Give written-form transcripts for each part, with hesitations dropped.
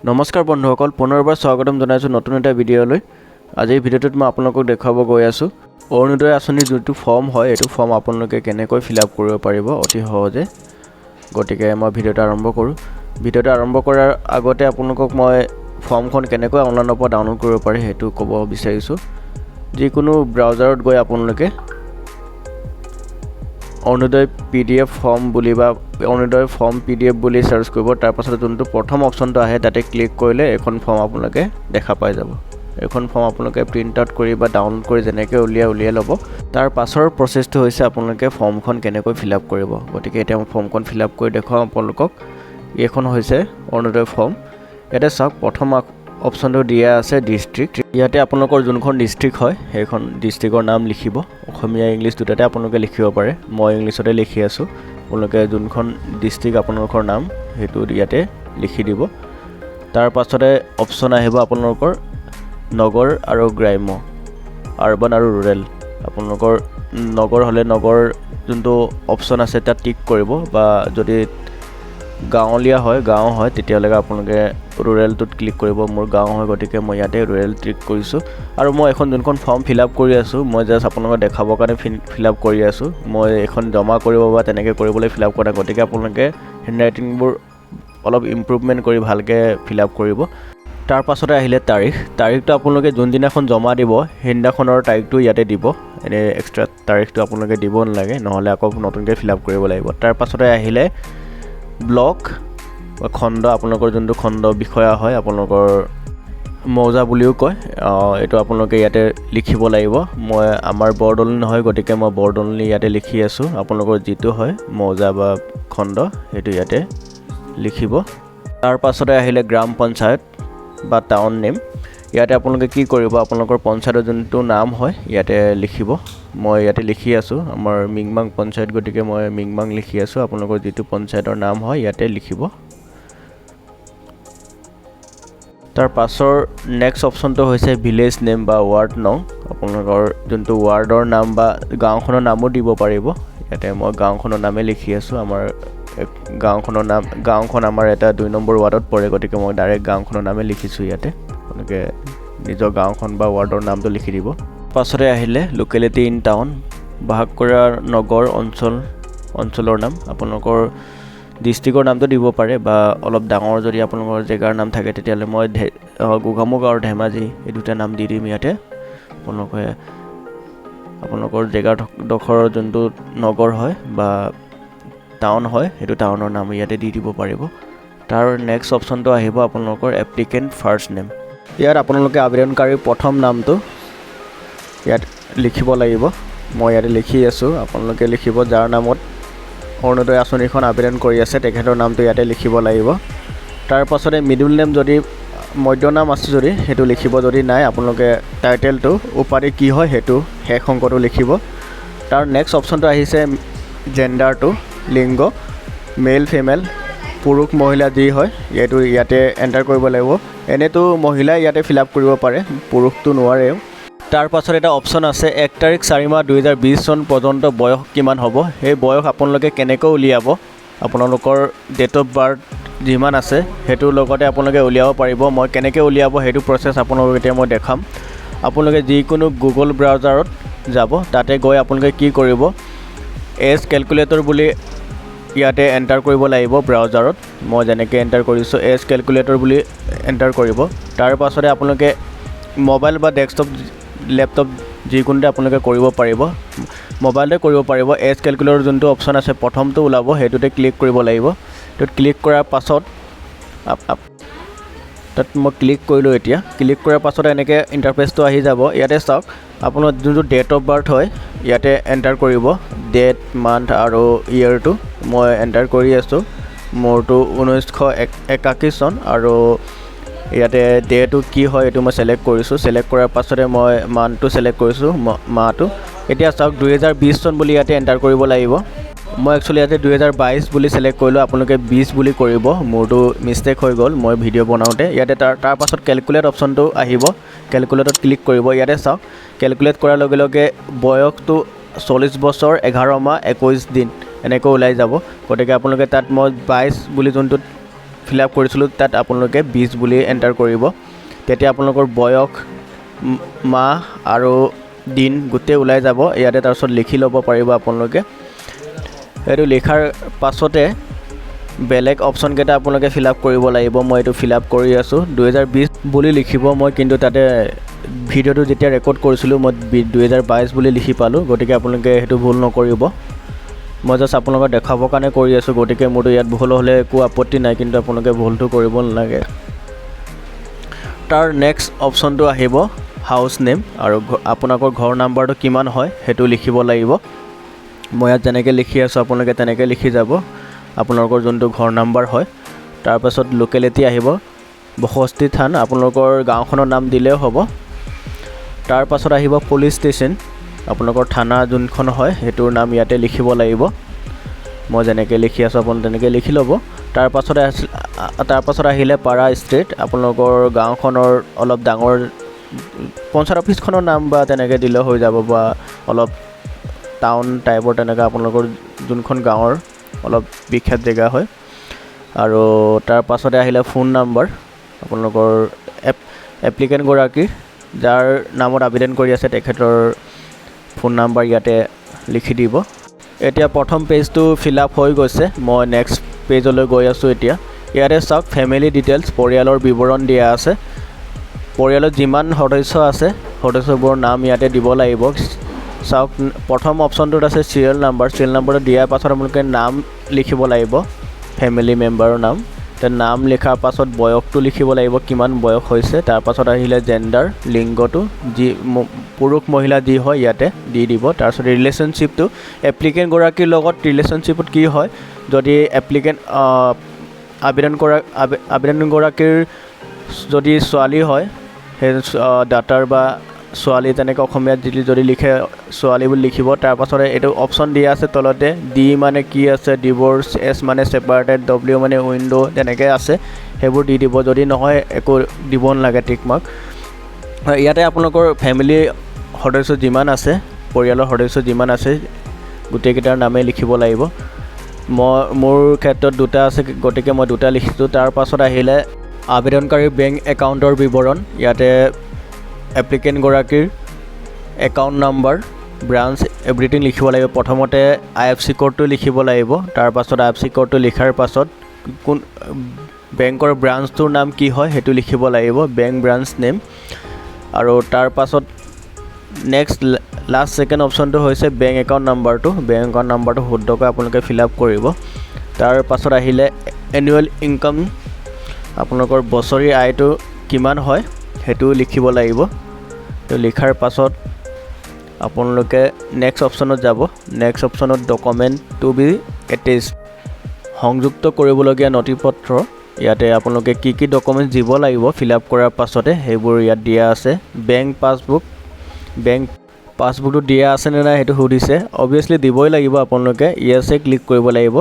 নমস্কাৰ বন্ধুসকল পুনৰবাৰ স্বাগতম জনাইছোঁ নতুন এটা ভিডিঅ'লৈ। আজি এই ভিডিঅ'টোত মই আপোনালোকক দেখাব গৈ আছোঁ অৰুণোদয় আঁচনিৰ যোনটো ফৰ্ম হয় এইটো ফৰ্ম আপোনালোকে কেনেকৈ ফিলআপ কৰিব পাৰিব অতি সহজে। গতিকে মই ভিডিঅ'টো আৰম্ভ কৰোঁ। ভিডিঅ'টো আৰম্ভ কৰাৰ আগতে আপোনালোকক মই ফৰ্মখন কেনেকৈ অনলাইনৰ পৰা ডাউনলোড কৰিব পাৰি সেইটো ক'ব বিচাৰিছোঁ। যিকোনো ব্ৰাউজাৰত গৈ আপোনালোকে অৰুণোদয় PDF ফৰ্ম বুলি বা অৰুণোদয় ফৰ্ম PDF বুলি সাৰ্চ কৰিব। তাৰ পাছত যোনটো প্ৰথম অপচনটো আহে তাতে ক্লিক কৰিলে এখন ফৰ্ম আপোনালোকে দেখা পাই যাব। এখন ফৰ্ম আপোনালোকে প্ৰিন্ট আউট কৰি বা ডাউনলোড কৰি যেনেকৈ উলিয়াই ল'ব। তাৰ পাছৰ প্ৰচেছটো হৈছে আপোনালোকে ফৰ্মখন কেনেকৈ ফিলআপ কৰিব। গতিকে এতিয়া মই ফৰ্মখন ফিলআপ কৰি দেখুৱাম আপোনালোকক। এইখন হৈছে অৰুণোদয় ফৰ্ম। ইয়াতে চাওক প্ৰথম অপচনটো দিয়া আছে ডিষ্ট্ৰিক্ট। ইয়াতে আপোনালোকৰ যোনখন ডিষ্ট্ৰিক্ট হয় সেইখন ডিষ্ট্ৰিক্টৰ নাম লিখিব। অসমীয়া ইংলিছ দুটাতে আপোনালোকে লিখিব পাৰে। মই ইংলিছতে লিখি আছোঁ। আপোনালোকে যোনখন ডিষ্ট্ৰিক্ট আপোনালোকৰ নাম সেইটো ইয়াতে লিখি দিব। তাৰ পাছতে অপচন আহিব আপোনালোকৰ নগৰ আৰু গ্ৰাম্য, আৰবান আৰু ৰুৰেল। আপোনালোকৰ নগৰ হ'লে নগৰ যোনটো অপচন আছে তাত টিক কৰিব, বা যদি গাঁৱলীয়া হয় গাঁও হয় তেতিয়ালৈকে আপোনালোকে ৰুৰেলটোত ক্লিক কৰিব। মোৰ গাঁও হয় গতিকে মই ইয়াতে ৰুৰেল ক্লিক কৰিছোঁ। আৰু মই এখন যোনখন ফৰ্ম ফিলআপ কৰি আছোঁ মই জাষ্ট আপোনালোকক দেখাবৰ কাৰণে ফিলআপ কৰি আছোঁ। মই এখন জমা কৰিব বা তেনেকৈ কৰিবলৈ ফিলআপ কৰা, গতিকে আপোনালোকে হেণ্ডৰাইটিংবোৰ অলপ ইম্প্ৰুভমেণ্ট কৰি ভালকৈ ফিলআপ কৰিব। তাৰ পাছতে আহিলে তাৰিখটো আপোনালোকে যোনদিনাখন জমা দিব সেইদিনাখনৰ তাৰিখটো ইয়াতে দিব। এনেই এক্সট্ৰা তাৰিখটো আপোনালোকে দিব নালাগে, নহ'লে আকৌ নতুনকৈ ফিলআপ কৰিব লাগিব। তাৰ পাছতে আহিলে ব্লক বা খণ্ড, আপোনালোকৰ যোনটো খণ্ড বিষয়া হয় আপোনালোকৰ মৌজা বুলিও কয়, এইটো আপোনালোকে ইয়াতে লিখিব লাগিব। মই আমাৰ বৰদলনি নহয় গতিকে মই বৰদলনি ইয়াতে লিখি আছোঁ। আপোনালোকৰ যিটো হয় মৌজা বা খণ্ড সেইটো ইয়াতে লিখিব। তাৰ পাছতে আহিলে গ্ৰাম পঞ্চায়ত বা টাউন নেম। ইয়াতে আপোনালোকে কি কৰিব, আপোনালোকৰ পঞ্চায়তৰ যোনটো নাম হয় ইয়াতে লিখিব। মই ইয়াতে লিখি আছোঁ আমাৰ মিংমাং পঞ্চায়ত গতিকে মই মিংমাং লিখি আছোঁ। আপোনালোকৰ যিটো পঞ্চায়তৰ নাম হয় ইয়াতে লিখিব। তাৰ পাছৰ নেক্সট অপচনটো হৈছে ভিলেজ নেম বা ৱাৰ্ড নং। আপোনালোকৰ যোনটো ৱাৰ্ডৰ নাম বা গাঁওখনৰ নামো দিব পাৰিব। ইয়াতে মই গাঁওখনৰ নামেই লিখি আছোঁ। আমাৰ গাঁওখন আমাৰ এটা 2 নম্বৰ ৱাৰ্ডত পৰে গতিকে মই ডাইৰেক্ট গাঁওখনৰ নামেই লিখিছোঁ ইয়াতে। আপোনালোকে নিজৰ গাঁওখন বা ৱাৰ্ডৰ নামটো লিখি দিব। পাছতে আহিলে লোকেলিটি ইন টাউন, বাস কৰা নগৰ অঞ্চলৰ নাম। আপোনালোকৰ ডিষ্ট্ৰিক্টৰ নামটো দিব পাৰে, বা অলপ ডাঙৰ যদি আপোনালোকৰ জেগাৰ নাম থাকে তেতিয়াহ'লে মই গোগামুখ আৰু ধেমাজি এই দুটা নাম দি দিম ইয়াতে। আপোনালোকৰ জেগাডোখৰৰ যোনটো নগৰ হয় বা টাউন হয় সেইটো টাউনৰ নাম ইয়াতে দি দিব পাৰিব। তাৰ নেক্সট অপচনটো আহিব আপোনালোকৰ এপ্লিকেণ্ট ফাৰ্ষ্ট নেম। ইয়াত আপোনালোকে আবেদনকাৰীৰ প্ৰথম নামটো ইয়াত লিখিব লাগিব। মই ইয়াতে লিখি আছোঁ। আপোনালোকে লিখিব যাৰ নামত অৰুণোদয় আঁচনিখন আবেদন কৰি আছে তেখেতৰ নামটো ইয়াতে লিখিব লাগিব। তাৰ পাছতে মিডল নেম, যদি মধ্য নাম আছে যদি সেইটো লিখিব, যদি নাই আপোনালোকে টাইটেলটো উপাধি কি হয় সেইটো শেষ অংকটো লিখিব। তাৰ নেক্সট অপচনটো আহিছে জেণ্ডাৰটো, লিংগ, মেল ফিমেল, পুৰুষ মহিলা যি হয় এইটো ইয়াতে এণ্টাৰ কৰিব লাগিব। এনেতো মহিলাই ইয়াতে ফিলআপ কৰিব পাৰে, পুৰুষটো নোৱাৰেও। তাৰ পাছত এটা অপচন আছে 1 তাৰিখ 4 মাহ 2020 চন পৰ্যন্ত বয়স কিমান হ'ব। সেই বয়স আপোনালোকে কেনেকৈ উলিয়াব, আপোনালোকৰ ডেট অফ বাৰ্থ যিমান আছে সেইটোৰ লগতে আপোনালোকে উলিয়াব পাৰিব। মই কেনেকৈ উলিয়াব সেইটো প্ৰচেছ আপোনালোকক এতিয়া মই দেখাম। আপোনালোকে যিকোনো গুগল ব্ৰাউজাৰত যাব, তাতে গৈ আপোনালোকে কি কৰিব, এজ কেলকুলেটৰ বুলি ইয়াতে এণ্টাৰ কৰিব লাগিব ব্ৰাউজাৰত। মই যেনেকৈ এণ্টাৰ কৰিছোঁ এজ কেলকুলেটৰ বুলি এণ্টাৰ কৰিব। তাৰ পাছতে আপোনালোকে মোবাইল বা ডেস্কটপ লেপটপ যিকোনোতে আপোনালোকে কৰিব পাৰিব, মোবাইলতে কৰিব পাৰিব। এজ কেলকুলেটৰ যোনটো অপচন আছে প্ৰথমটো ওলাব, সেইটোতে ক্লিক কৰিব লাগিব। সেইটোত ক্লিক কৰাৰ পাছত তাত মই ক্লিক কৰিলোঁ। এতিয়া ক্লিক কৰাৰ পাছত এনেকৈ ইণ্টাৰফেচটো আহি যাব। ইয়াতে চাওক আপোনাৰ যোনটো ডেট অফ বাৰ্থ হয় ইয়াতে এণ্টাৰ কৰিব, ডেট, মান্থ আৰু ইয়েৰটো মই এণ্টাৰ কৰি আছোঁ। মোৰটো 1981 চন আৰু ইয়াতে ডেটো কি হয় এইটো মই ছিলেক্ট কৰিছোঁ। ছিলেক্ট কৰাৰ পাছতে মই মান্থটো ছিলেক্ট কৰিছোঁ, মাহটো। এতিয়া চাওক 2020 চন বুলি ইয়াতে এণ্টাৰ কৰিব লাগিব। মই একচুৱেলি ইয়াতে 2022 বুলি ছিলেক্ট কৰিলোঁ, আপোনালোকে 20 বুলি কৰিব। মোৰটো মিষ্টেক হৈ গ'ল মই ভিডিঅ' বনাওঁতে। ইয়াতে তাৰ পাছত কেলকুলেট অপচনটো আহিব, কেলকুলেটত ক্লিক কৰিব। ইয়াতে চাওক কেলকুলেট কৰাৰ লগে লগে বয়সটো 40 বছৰ 11 মাহ 21 দিন এনেকৈ ওলাই যাব। গতিকে আপোনালোকে তাত মই 22 বুলি যোনটোত ফিল আপ কৰিছিলোঁ তাত আপোনালোকে 20 বুলি এণ্টাৰ কৰিব তেতিয়া আপোনালোকৰ বয়স মাহ আৰু দিন গোটেই ওলাই যাব ইয়াতে তাৰপিছত লিখি ল'ব পাৰিব আপোনালোকে এইটো লিখাৰ পাছতে বেলেগ অপশ্যন কেইটা আপোনালোকে ফিল আপ কৰিব লাগিব মই এইটো ফিল আপ কৰি আছোঁ 2020 বুলি লিখিব মই কিন্তু তাতে ভিডিঅ'টো যেতিয়া ৰেকৰ্ড কৰিছিলোঁ মই 2022 বুলি লিখি পালোঁ গতিকে আপোনালোকে সেইটো ভুল নকৰিব মই জাষ্ট আপোনালোকক দেখাবৰ কাৰণে কৰি আছোঁ গতিকে মোৰতো ইয়াত ভুল হ'লে একো আপত্তি নাই কিন্তু আপোনালোকে ভুলটো কৰিব নালাগে তাৰ নেক্সট অপশ্যনটো আহিব হাউচ নেম আৰু আপোনালোকৰ ঘৰ নাম্বাৰটো কিমান হয় সেইটো লিখিব লাগিব মই ইয়াত যেনেকৈ লিখি আছোঁ আপোনালোকে তেনেকৈ লিখি যাব আপোনালোকৰ যোনটো ঘৰ নাম্বাৰ হয় তাৰপাছত লোকেলিটি আহিব বসতি স্থান আপোনালোকৰ গাঁওখনৰ নাম দিলেও হ'ব তাৰপাছত আহিব পুলিচ ষ্টেচন আপোনালোকৰ থানা যোনখন হয় সেইটোৰ নাম ইয়াতে লিখিব লাগিব মই যেনেকৈ লিখি আছোঁ আপুনি তেনেকৈ লিখি ল'ব তাৰপাছত আহিলে পাৰা ষ্ট্ৰীট আপোনালোকৰ গাঁওখনৰ অলপ ডাঙৰ পঞ্চায়ত অফিচখনৰ নাম বা তেনেকৈ দিলেও হৈ যাব বা অলপ টাউন টাইপৰ তেনেকৈ আপোনালোকৰ যোনখন গাঁৱৰ অলপ বিখ্যাত জেগা হয় আৰু তাৰ পাছতে আহিলে ফোন নাম্বাৰ আপোনালোকৰ এপ্লিকেণ্টগৰাকী যাৰ নামত আবেদন কৰি আছে তেখেতৰ ফোন নাম্বাৰ ইয়াতে লিখি দিব এতিয়া প্ৰথম পেজটো ফিল আপ হৈ গৈছে মই নেক্সট পেজলৈ গৈ আছোঁ এতিয়া ইয়াতে চাওক ফেমিলি ডিটেইলছ পৰিয়ালৰ বিৱৰণ দিয়া আছে পৰিয়ালত যিমান সদস্য আছে সদস্যবোৰৰ নাম ইয়াতে দিব লাগিব চাওক প্ৰথম অপশ্যনটোত আছে চিৰিয়েল নাম্বাৰটো দিয়াৰ পাছত আপোনালোকে নাম লিখিব লাগিব ফেমিলি মেম্বাৰৰ নাম নাম লিখাৰ পাছত বয়সটো লিখিব লাগিব কিমান বয়স হৈছে তাৰপাছত আহিলে জেণ্ডাৰ লিংগটো যি পুৰুষ মহিলা যি হয় ইয়াতে দি দিব তাৰপিছত ৰিলেশ্যনশ্বিপটো এপ্লিকেণ্টগৰাকীৰ লগত ৰিলেশ্যনশ্বিপত কি হয় যদি আবেদনগৰাকীৰ যদি ছোৱালী হয় সেই ডাটাৰ বা ছোৱালী তেনেকৈ অসমীয়াত যদি লিখে ছোৱালী বুলি লিখিব তাৰপাছতে এইটো অপশ্যন দিয়া আছে তলতে ডি মানে কি আছে ডিভ'ৰ্চ এছ মানে ছেপাৰেটেড ডব্লিউ মানে উইণ্ড' তেনেকৈ আছে সেইবোৰ দি দিব যদি নহয় একো দিব নালাগে টিক মাৰ্ক ইয়াতে আপোনালোকৰ ফেমিলি সদস্য যিমান আছে পৰিয়ালৰ সদস্য যিমান আছে গোটেইকেইটাৰ নামেই লিখিব লাগিব মোৰ ক্ষেত্ৰত দুটা আছে গতিকে মই দুটা লিখিছোঁ তাৰ পাছত আহিলে আবেদনকাৰীৰ বেংক একাউণ্টৰ বিৱৰণ ইয়াতে এপ্লিকেণ্টগৰাকীৰ একাউণ্ট নাম্বাৰ ব্ৰাঞ্চ এভৰিথিং লিখিব লাগিব প্ৰথমতে IFC কোডটো লিখিব লাগিব তাৰপাছত IFC কোডটো লিখাৰ পাছত কোন বেংকৰ ব্ৰাঞ্চটোৰ নাম কি হয় সেইটো লিখিব লাগিব বেংক ব্ৰাঞ্চ নেম আৰু তাৰ পাছত নেক্সট লাষ্ট ছেকেণ্ড অপশ্যনটো হৈছে বেংক একাউণ্ট নাম্বাৰটো শুদ্ধকৈ আপোনালোকে ফিল আপ কৰিব তাৰ পাছত আহিলে এনুৱেল ইনকাম আপোনালোকৰ বছৰি আয়টো কিমান হয় সেইটো লিখিব লাগিব তো লিখাৰ পাছত আপোনালোকে নেক্সট অপশ্যনত যাব নেক্সট অপশ্যনত ডকুমেণ্ট টু বি এটেচ সংযুক্ত কৰিবলগীয়া নথিপত্ৰ ইয়াতে আপোনালোকে কি ডকুমেণ্টছ দিব লাগিব ফিল আপ কৰাৰ পাছতে সেইবোৰ ইয়াত দিয়া আছে বেংক পাছবুকটো দিয়া আছেনে নাই সেইটো সুধিছে অবভিয়াছলি দিবই লাগিব আপোনালোকে ইয়েছে ক্লিক কৰিব লাগিব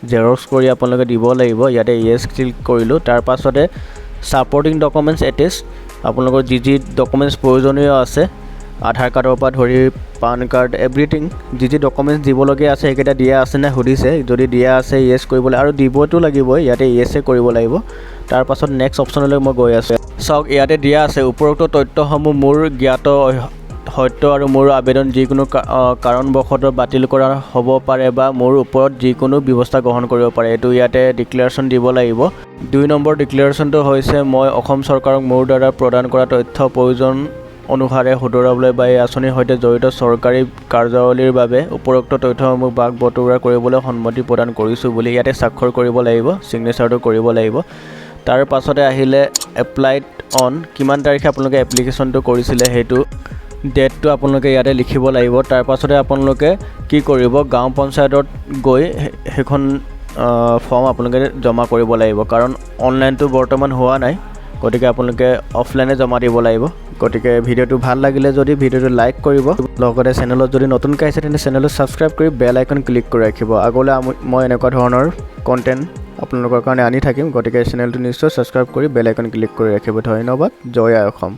জেৰক্স কৰি আপোনালোকে দিব লাগিব ইয়াতে ইয়েছ ক্লিক কৰিলোঁ তাৰ পাছতে ছাপৰ্টিং ডকুমেণ্টছ এটেচ আপোনালোকৰ যি ডকুমেণ্টছ প্ৰয়োজনীয় আছে আধাৰ কাৰ্ডৰ পৰা ধৰি পান কাৰ্ড এভৰিথিং যি ডকুমেণ্টছ দিবলগীয়া আছে সেইকেইটা দিয়া আছেনে সুধিছে যদি দিয়া আছে ইয়েছ কৰিবলৈ আৰু দিবতো লাগিবই ইয়াতে ইয়েছে কৰিব লাগিব তাৰ পাছত নেক্সট অপশ্যনলৈ মই গৈ আছোঁ চাওক ইয়াতে দিয়া আছে উপৰোক্ত তথ্যসমূহ মোৰ জ্ঞাত সত্য আৰু মোৰ আবেদন যিকোনো কাৰণবশতঃ বাতিল কৰা হ'ব পাৰে বা মোৰ ওপৰত যিকোনো ব্যৱস্থা গ্ৰহণ কৰিব পাৰে এইটো ইয়াতে ডিক্লেৰেশ্যন দিব লাগিব 2 নম্বৰ ডিক্লেৰেশ্যনটো হৈছে মই অসম চৰকাৰক মোৰ দ্বাৰা প্ৰদান কৰা তথ্য প্ৰয়োজন অনুসাৰে শুধৰাবলৈ বা এই আঁচনিৰ সৈতে জড়িত চৰকাৰী কাৰ্যাৱলীৰ বাবে উপৰোক্ত তথ্যসমূহ ভাগ বতৰা কৰিবলৈ সন্মতি প্ৰদান কৰিছোঁ বুলি ইয়াতে স্বাক্ষৰ কৰিব লাগিব ছিগনেচাৰটো কৰিব লাগিব তাৰ পাছতে আহিলে এপ্লাইড অন কিমান তাৰিখে আপোনালোকে এপ্লিকেশ্যনটো কৰিছিলে সেইটো ডেটটো আপোনালোকে ইয়াতে লিখিব লাগিব তাৰ পাছতে আপোনালোকে কি কৰিব গাঁও পঞ্চায়তত গৈ সেইখন ফৰ্ম আপোনালোকে জমা কৰিব লাগিব কাৰণ অনলাইনটো বৰ্তমান হোৱা নাই গতিকে আপোনালোকে অফলাইনে জমা দিব লাগিব গতিকে ভিডিঅ'টো ভাল লাগিলে যদি ভিডিঅ'টো লাইক কৰিব লগতে চেনেলত যদি নতুনকৈ আহিছে তেন্তে চেনেলটো ছাবস্ক্ৰাইব কৰি বেল আইকন ক্লিক কৰি ৰাখিব আগলৈ মই এনেকুৱা ধৰণৰ কণ্টেণ্ট আপোনালোকৰ কাৰণে আনি থাকিম গতিকে চেনেলটো নিশ্চয় ছাবস্ক্ৰাইব কৰি বেল আইকন ক্লিক কৰি ৰাখিব ধন্যবাদ জয় আই অসম